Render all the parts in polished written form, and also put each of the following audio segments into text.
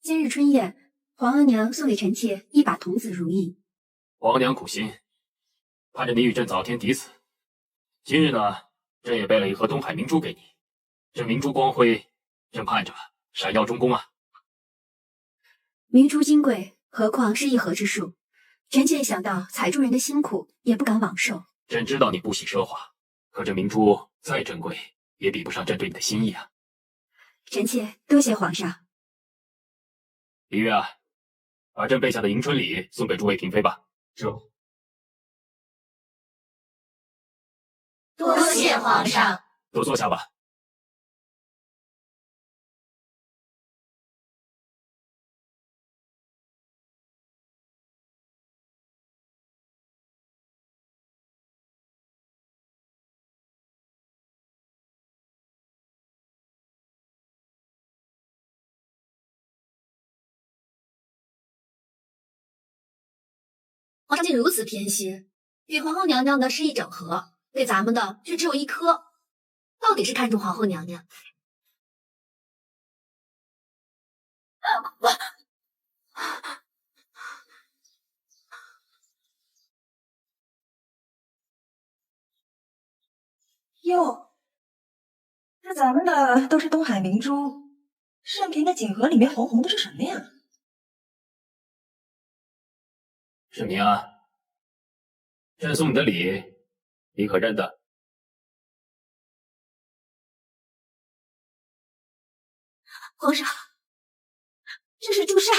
今日春宴，皇额娘送给臣妾一把童子如意。皇额娘苦心，盼着你与朕早天抵死。今日呢，朕也备了一盒东海明珠给你。这明珠光辉，朕盼着闪耀中宫啊。明珠金贵，何况是一盒之数。臣妾想到采珠人的辛苦，也不敢枉受。朕知道你不喜奢华，可这明珠再珍贵，也比不上朕对你的心意啊。臣妾多谢皇上。李月啊，把朕备下的迎春礼送给诸位嫔妃吧。是。多谢皇上。都坐下吧。皇上竟如此偏心，给皇后娘娘的是一整盒，给咱们的却只有一颗，到底是看中皇后娘娘？哟，这咱们的都是东海明珠，盛平的锦盒里面红红的是什么呀？盛平啊，朕送你的礼，你可认得？皇上，这是朱砂。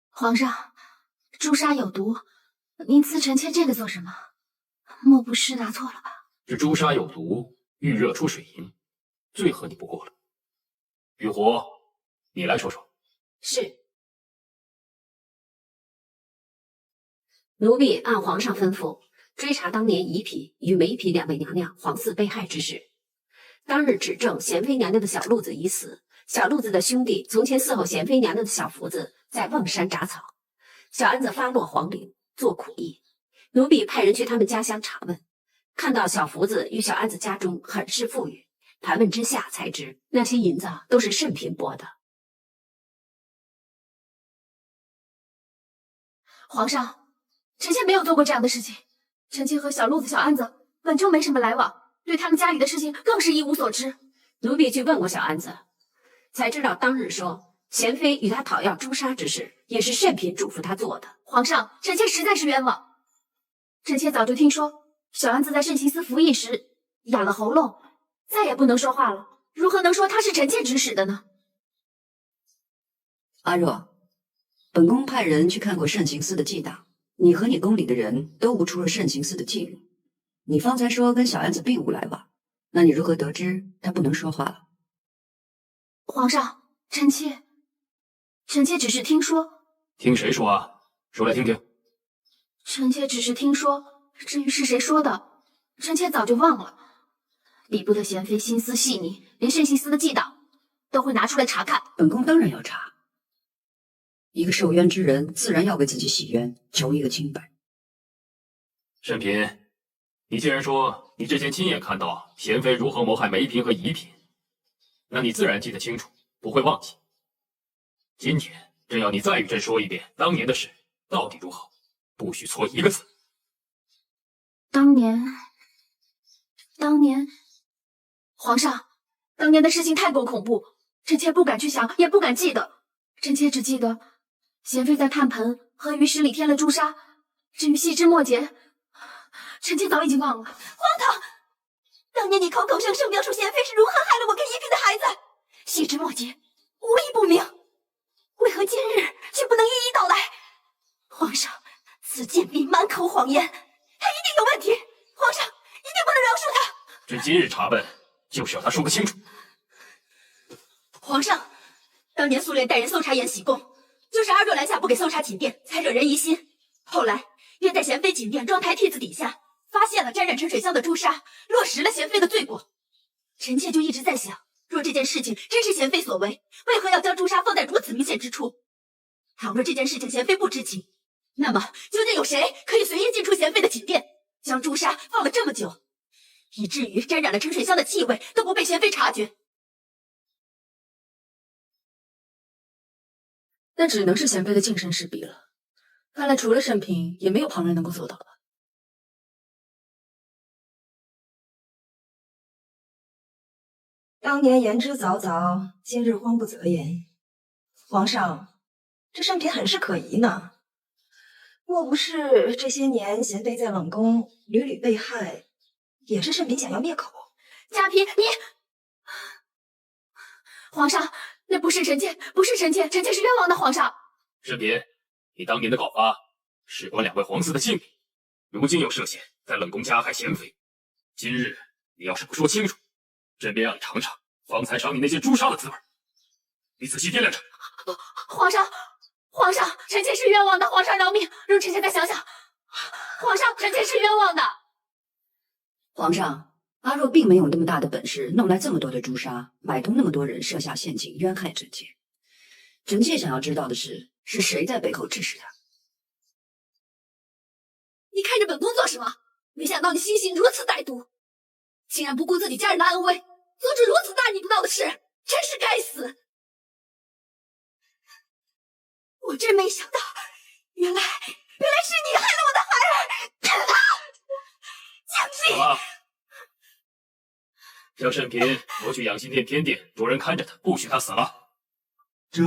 皇上，朱砂有毒，您赐臣妾这个做什么？莫不是拿错了吧？这朱砂有毒，遇热出水银，最合你不过了。玉壶，你来说说。是。奴婢按皇上吩咐，追查当年仪嫔与梅嫔两位娘娘皇嗣被害之事。当日指证贤妃娘娘的小禄子已死，小禄子的兄弟从前伺候贤妃娘娘的小福子在瓮山铡草，小安子发落皇陵做苦役。奴婢派人去他们家乡查问，看到小福子与小安子家中很是富裕，盘问之下才知那些银子都是慎嫔拨的。皇上，臣妾没有做过这样的事情。臣妾和小禄子、小安子本就没什么来往，对他们家里的事情更是一无所知。奴婢去问过小安子，才知道当日说贤妃与他讨要朱砂之事，也是慎嫔嘱咐他做的。皇上，臣妾实在是冤枉。臣妾早就听说小安子在慎刑司服役时哑了喉咙，再也不能说话了，如何能说他是臣妾指使的呢？阿若，本宫派人去看过慎刑司的记档，你和你宫里的人都无出了慎刑司的记录。你方才说跟小安子并无来往，那你如何得知他不能说话了？皇上，臣妾只是听说。听谁说啊？说来听听。臣妾只是听说，至于是谁说的，臣妾早就忘了。理不得贤妃心思细腻，连慎刑司的记档都会拿出来查看。本宫当然要查。一个受冤之人，自然要为自己洗冤，求一个清白。慎嫔，你既然说你之前亲眼看到贤妃如何谋害梅嫔和仪嫔，那你自然记得清楚，不会忘记。今天朕要你再与朕说一遍当年的事到底如何，不许错一个字。当年，皇上，当年的事情太过恐怖，臣妾不敢去想，也不敢记得。臣妾只记得贤妃在炭盆和鱼食里添了朱砂，至于细枝末节，臣妾早已经忘了。荒唐！当年你口口声声描述贤妃是如何害了我跟一嫔的孩子，细枝末节无一不明，为何今日却不能一一道来？皇上，此贱婢满口谎言，她一定有问题，皇上一定不能饶恕她。朕今日查问，就是要他说个清楚。皇上，当年苏烈带人搜查延禧宫，就是阿若拦下不给搜查寝殿，才惹人疑心。后来便在贤妃寝殿妆台屉子底下发现了沾染沉水香的朱砂，落实了贤妃的罪过。臣妾就一直在想，若这件事情真是贤妃所为，为何要将朱砂放在如此明显之处？倘若这件事情贤妃不知情，那么究竟有谁可以随意进出贤妃的寝殿，将朱砂放了这么久，以至于沾染了沉水香的气味都不被贤妃察觉？那只能是贤妃的近身侍婢了。看来除了盛平，也没有旁人能够做到吧。当年言之凿凿，今日荒不择言。皇上，这盛平很是可疑呢。莫不是这些年贤妃在冷宫屡屡被害，也是盛平想要灭口？嘉嫔，你……皇上，那不是臣妾，不是臣妾，臣妾是冤枉的，皇上。盛平，你当年的搞法事关2位皇嗣的性命，如今又涉嫌在冷宫加害贤妃，今日你要是不说清楚，朕便让你尝尝方才赏你那些朱砂的滋味。你仔细掂量着。皇上，皇上，臣妾是冤枉的，皇上饶命，容臣妾再想想。皇上，臣妾是冤枉的。皇上，阿若并没有那么大的本事，弄来这么多的朱砂，买通那么多人，设下陷阱，冤害臣妾。臣妾想要知道的是谁在背后指使他？你看着本宫做什么？没想到你心性如此歹毒，竟然不顾自己家人的安危，做出如此大逆不道的事，真是该死！我真没想到，原来是你害了我的孩儿！将军，好了，将盛平夺去养心殿偏殿，着人看着他，不许他死了。这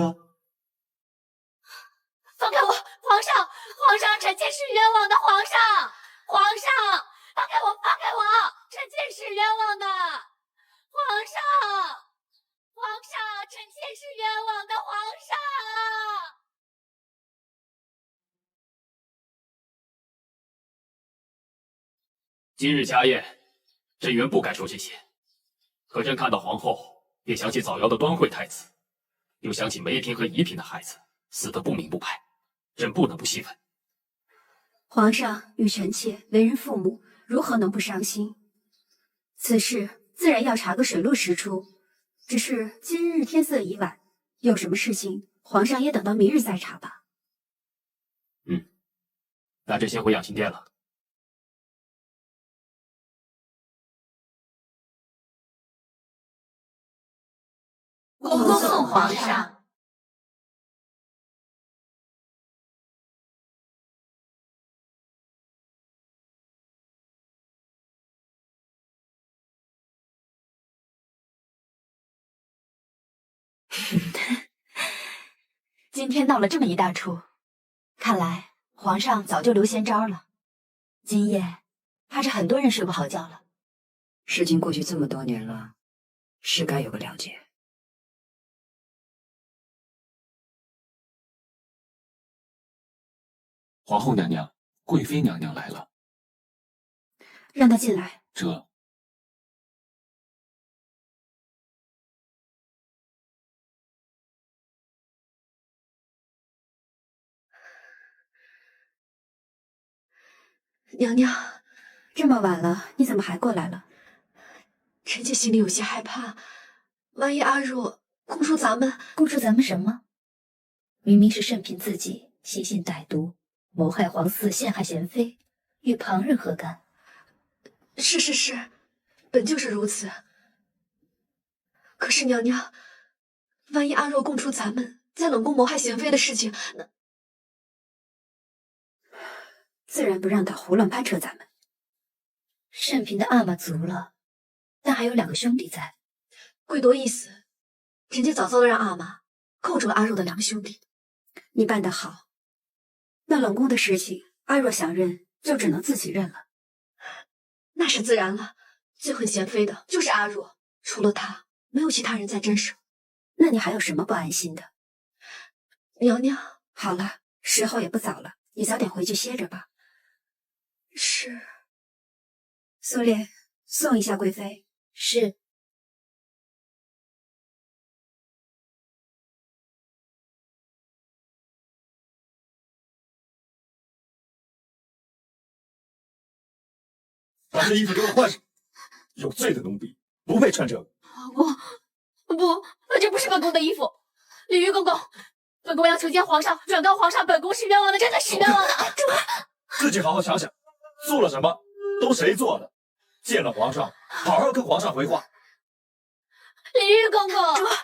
放开我！皇上，皇上，臣妾是冤枉的，皇上，皇上，放开我，放开我！臣妾是冤枉的，皇上，皇上，臣妾是冤枉的，皇上。今日家宴，朕原不该说这些，可朕看到皇后，便想起早夭的端惠太子，又想起梅嫔和仪嫔的孩子死得不明不白，朕不能不细问。皇上与臣妾为人父母，如何能不伤心？此事自然要查个水落石出。只是今日天色已晚，有什么事情，皇上也等到明日再查吧。那朕先回养心殿了。恭送皇上。今天闹了这么一大出，看来皇上早就留先招了。今夜怕是很多人睡不好觉了。事情过去这么多年了，是该有个了解。皇后娘娘、贵妃娘娘来了。让他进来。这娘娘，这么晚了，你怎么还过来了？臣妾心里有些害怕，万一阿若供出咱们什么？明明是盛平自己心性歹毒，谋害皇嗣，陷害贤妃，与旁人何干？是，本就是如此。可是娘娘，万一阿若供出咱们在冷宫谋害贤妃的事情，那自然不让他胡乱攀扯咱们。盛平的阿玛足了，但还有2个兄弟在。贵多意思，臣妾早早的让阿玛扣住了阿若的2个兄弟。你办得好。那冷宫的事情，阿若想认，就只能自己认了。那是自然了，最恨贤妃的就是阿若，除了他，没有其他人在镇守。那你还有什么不安心的？娘娘，好了，时候也不早了，你早点回去歇着吧。是。苏烈，送一下贵妃。是。把这衣服给我换上！有罪的奴婢，不配穿这个。不，这不是本宫的衣服。李玉公公，本宫要求见皇上，转告皇上，本宫是冤枉的，真的是冤枉的。自己好好想想，做了什么，都谁做的？见了皇上，好好跟皇上回话。李煜公公，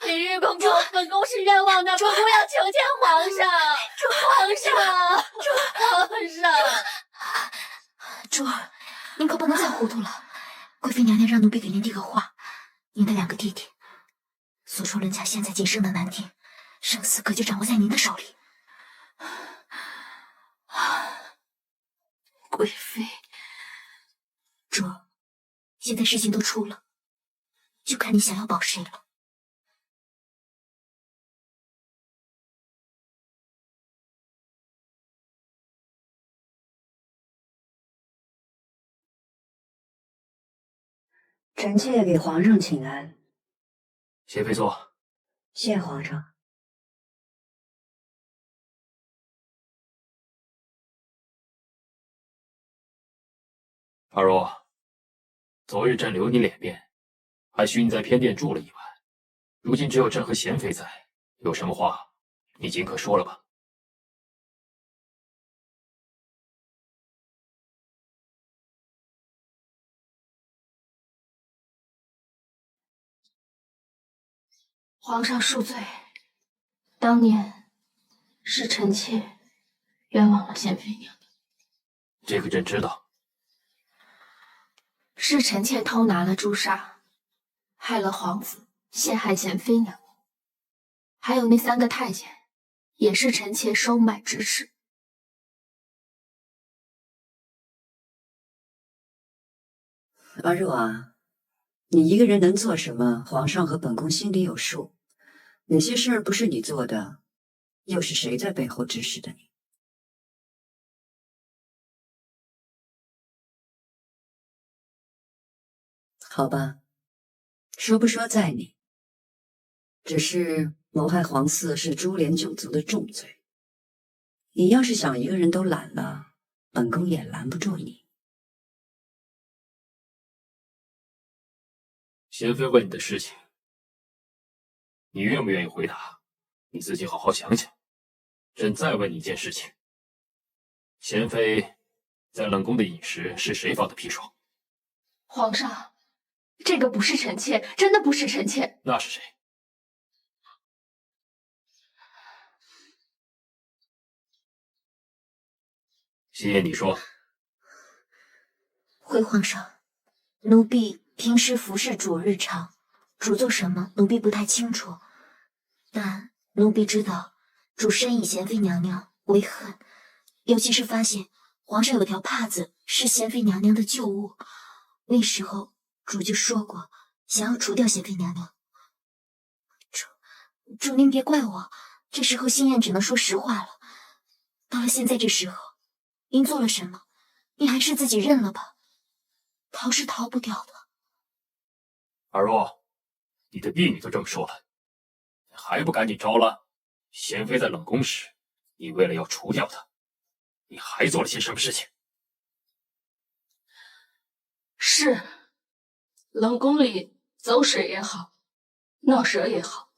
李煜公公，本宫是冤枉的，本宫要求见皇上。皇上，皇上。珠儿，您可不能再糊涂了。贵妃娘娘让奴婢给您递个话，您的2个弟弟，诉说伦家现在仅剩的难题，生死可就掌握在您的手里。贵妃，珠儿，现在事情都出了，就看你想要保谁了。臣妾给皇上请安。贤妃坐。谢皇上。二若，昨日朕留你脸面，还许你在偏殿住了一晚。如今只有朕和贤妃在，有什么话你尽可说了吧。皇上恕罪，当年是臣妾冤枉了贤妃娘娘。这个朕知道。是臣妾偷拿了朱砂，害了皇子，陷害贤妃娘娘。还有那3个太监，也是臣妾收买指使。阿若啊，你一个人能做什么？皇上和本宫心里有数。哪些事儿不是你做的，又是谁在背后指使的你？好吧，说不说在你。只是谋害皇嗣是株连九族的重罪，你要是想一个人都揽了，本宫也拦不住你。贤妃问你的事情，你愿不愿意回答？你自己好好想想。朕再问你一件事情，贤妃在冷宫的饮食是谁放的砒霜？皇上，这个不是臣妾，真的不是臣妾。那是谁？夕夜，你说。回皇上，奴婢平时服侍主日常，主做什么奴婢不太清楚，但奴婢知道主深以贤妃娘娘为恨，尤其是发现皇上有条帕子是贤妃娘娘的旧物，那时候主就说过想要除掉贤妃娘娘。主您别怪我，这时候心眼只能说实话了。到了现在这时候，您做了什么，您还是自己认了吧，逃是逃不掉的。二若，你的婢女都这么说了，还不赶紧招了？贤妃在冷宫时，你为了要除掉她，你还做了些什么事情？是，冷宫里走水也好，闹蛇也好，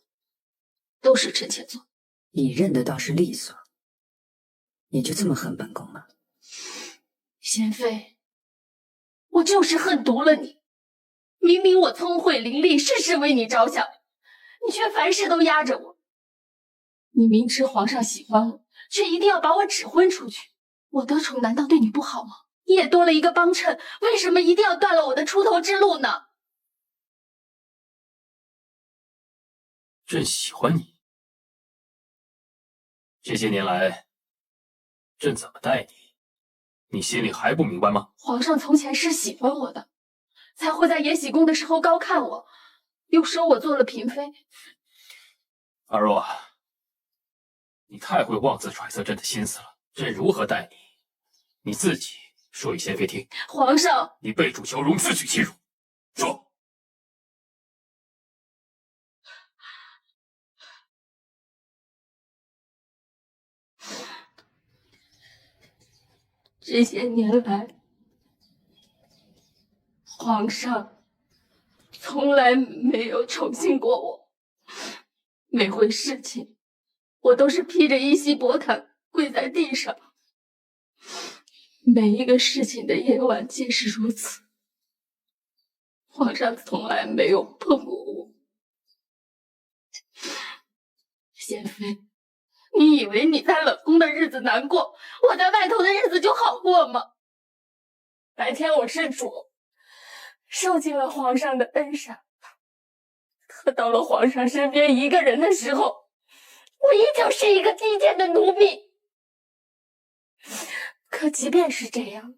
都是臣妾做。你认得倒是利索，你就这么恨本宫吗？贤妃，我就是恨毒了你。明明我聪慧伶俐，事事为你着想，你却凡事都压着我。你明知皇上喜欢我，却一定要把我指婚出去。我得宠难道对你不好吗？你也多了一个帮衬，为什么一定要断了我的出头之路呢？朕喜欢你。这些年来，朕怎么待你，你心里还不明白吗？皇上从前是喜欢我的，才会在延禧宫的时候高看我，又说我做了嫔妃。二若，你太会妄自揣测朕的心思了。朕如何待你，你自己说与贤妃听。皇上，你背主求荣，自取其辱。说。这些年来，皇上从来没有宠幸过我。每回事情我都是披着一袭薄毯跪在地上。每一个事情的夜晚皆是如此，皇上从来没有碰过我。贤妃，你以为你在冷宫的日子难过，我在外头的日子就好过吗？白天我是主，受尽了皇上的恩赏，可到了皇上身边一个人的时候，我依旧是一个低贱的奴婢。可即便是这样，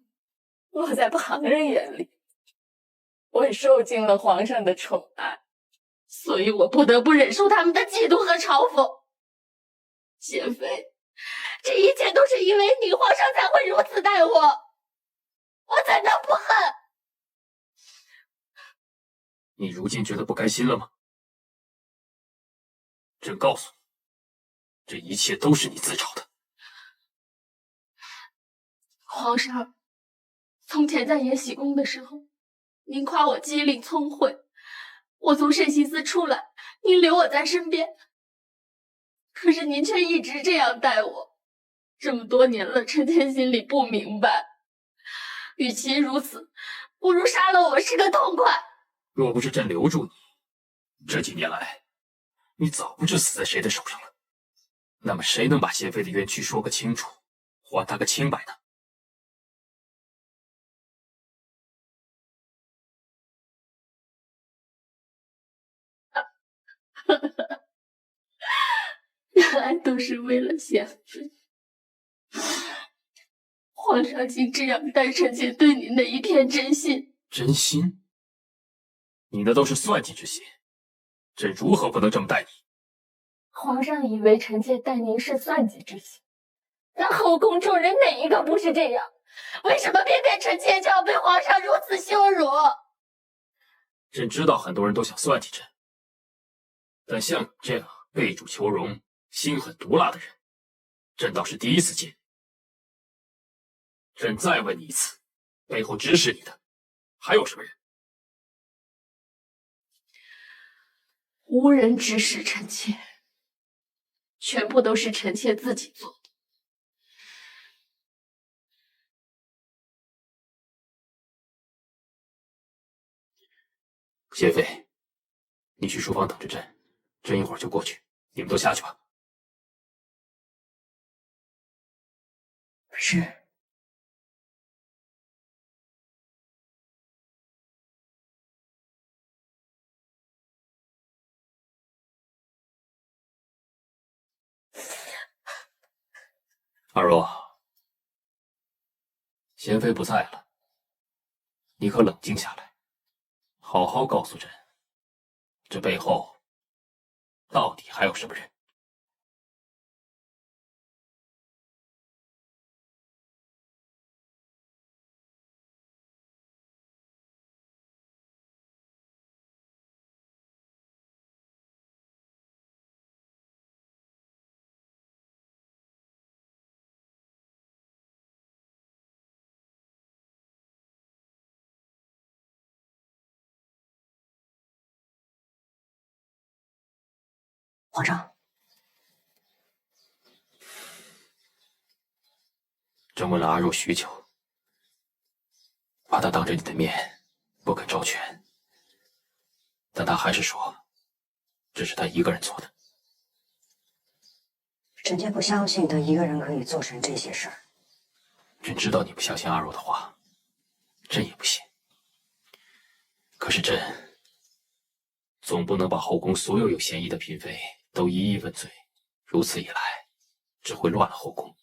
落在旁人眼里，我受尽了皇上的宠爱，所以我不得不忍受他们的嫉妒和嘲讽。贤妃，这一切都是因为你，皇上才会如此待我，我怎能不恨？你如今觉得不甘心了吗？朕告诉你，这一切都是你自找的。皇上，从前在延禧宫的时候，您夸我机灵聪慧，我从慎刑司出来，您留我在身边。可是您却一直这样待我，这么多年了，臣妾心里不明白。与其如此，不如杀了我是个痛快。若不是朕留住你，这几年来，你早不知死在谁的手上了。那么谁能把贤妃的冤屈说个清楚，还她个清白呢？原来都是为了贤妃。皇上竟这样待臣妾对您的一片真心。真心？你那都是算计之心，朕如何不能这么待你？皇上以为臣妾待您是算计之心，但后宫众人哪一个不是这样？为什么偏偏臣妾就要被皇上如此羞辱？朕知道很多人都想算计朕，但像你这样背主求荣、心狠毒辣的人，朕倒是第一次见。朕再问你一次，背后指使你的还有什么人？无人指使臣妾，全部都是臣妾自己做的。贤妃，你去书房等着朕，朕一会儿就过去。你们都下去吧。是。二若，贤妃不在了，你可冷静下来，好好告诉朕，这背后到底还有什么人？皇上，朕问了阿若许久，怕他当着你的面不肯招权，但他还是说这是他一个人做的。臣妾不相信他一个人可以做成这些事儿。朕知道你不相信阿若的话，朕也不信。可是朕总不能把后宫所有嫌疑的嫔妃都一一问罪，如此一来，只会乱了后宫。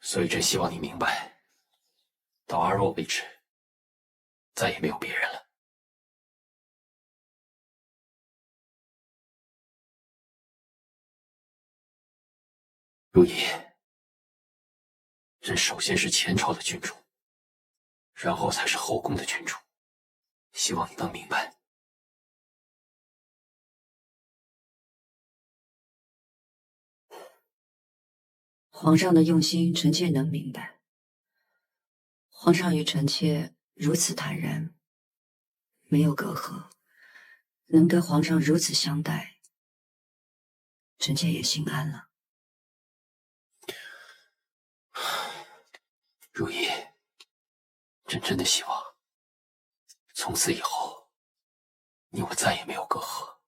所以朕希望你明白，到阿若为止，再也没有别人了。如懿，朕首先是前朝的君主，然后才是后宫的君主，希望你能明白。皇上的用心，臣妾能明白。皇上与臣妾如此坦然，没有隔阂，能得皇上如此相待，臣妾也心安了。如意，朕真的希望从此以后，你我再也没有隔阂。